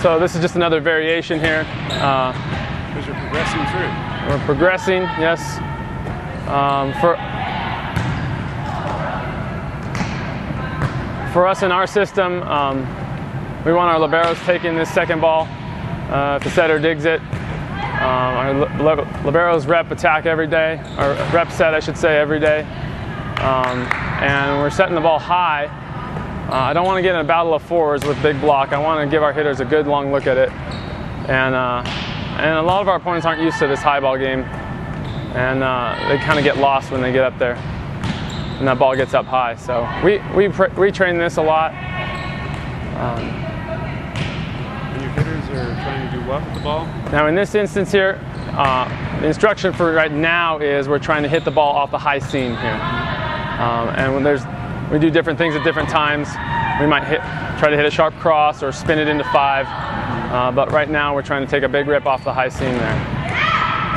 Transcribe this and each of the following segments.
So this is just another variation here. Because you're progressing through. We're progressing, yes. For us in our system, we want our liberos taking this second ball. If the setter digs it, our liberos rep attack every day, or rep set, I should say, every day. And we're setting the ball high. I don't want to get in a battle of fours with big block. I want to give our hitters a good long look at it. And a lot of our opponents aren't used to this high ball game. And they kind of get lost when they get up there and that ball gets up high. So we train this a lot. And your hitters are trying to do what with the ball? Now in this instance here, the instruction for right now is we're trying to hit the ball off the high seam here. And when we do different things at different times. We might try to hit a sharp cross or spin it into 5. But right now we're trying to take a big rip off the high seam there.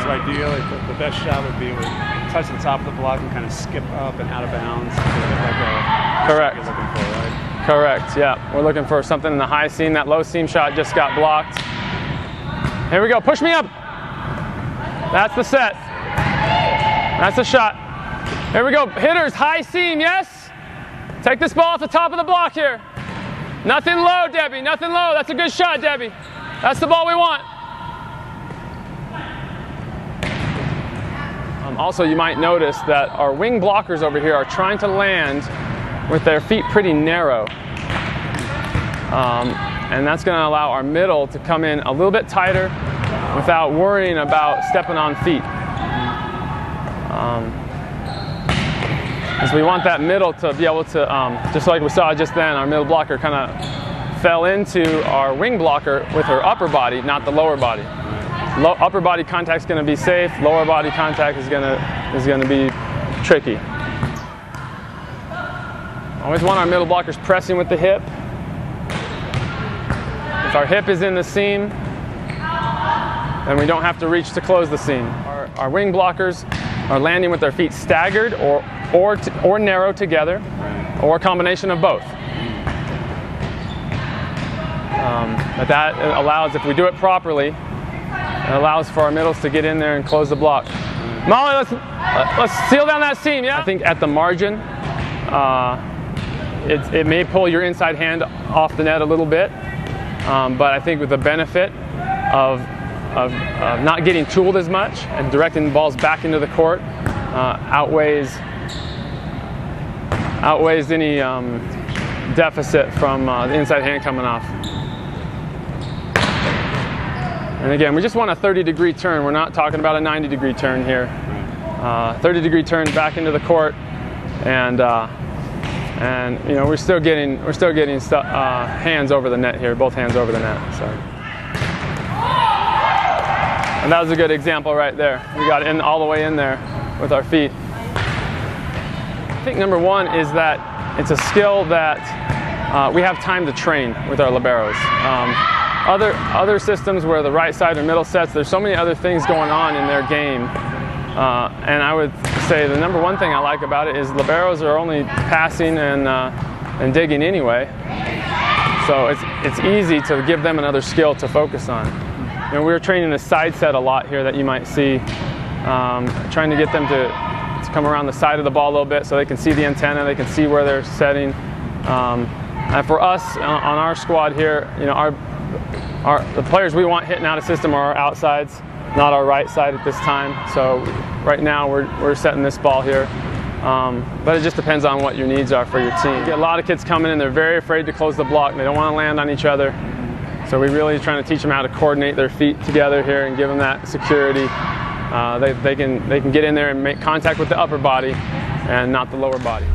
So ideally, the best shot would be with touch the top of the block and kind of skip up and out of bounds. Correct. You're looking for, right? Correct, yeah. We're looking for something in the high seam. That low seam shot just got blocked. Here we go, push me up. That's the set. That's the shot. Here we go, hitters, high seam, yes? Take this ball off the top of the block here. Nothing low, Debbie, nothing low. That's a good shot, Debbie. That's the ball we want. Also, you might notice that our wing blockers over here are trying to land with their feet pretty narrow. And that's going to allow our middle to come in a little bit tighter without worrying about stepping on feet. Because we want that middle to be able to, just like we saw just then, our middle blocker kind of fell into our wing blocker with her upper body, not the lower body. Upper body contact is going to be safe. Lower body contact is going to be tricky. Always want our middle blockers pressing with the hip. If our hip is in the seam, then we don't have to reach to close the seam. Our wing blockers are landing with their feet staggered or narrow together, or a combination of both. But that allows, if we do it properly, it allows for our middles to get in there and close the block. Molly, let's seal down that seam, yeah? I think at the margin, it may pull your inside hand off the net a little bit, but I think with the benefit of not getting tooled as much and directing the balls back into the court outweighs any deficit from the inside hand coming off. And again, we just want a 30-degree turn. We're not talking about a 90-degree turn here. 30-degree turn back into the court, and you know we're still getting hands over the net here, both hands over the net. So, and that was a good example right there. We got in all the way in there with our feet. I think number one is that it's a skill that we have time to train with our liberos. Other systems where the right side or middle sets, there's so many other things going on in their game. And I would say the number one thing I like about it is liberos are only passing and digging anyway. So it's easy to give them another skill to focus on. You know, we were training the side set a lot here that you might see, trying to get them to come around the side of the ball a little bit so they can see the antenna, they can see where they're setting. And for us on our squad here, you know, the players we want hitting out of system are our outsides, not our right side at this time. So right now we're setting this ball here. But it just depends on what your needs are for your team. You get a lot of kids coming in, they're very afraid to close the block. They don't want to land on each other. So we really trying to teach them how to coordinate their feet together here and give them that security. They can get in there and make contact with the upper body and not the lower body.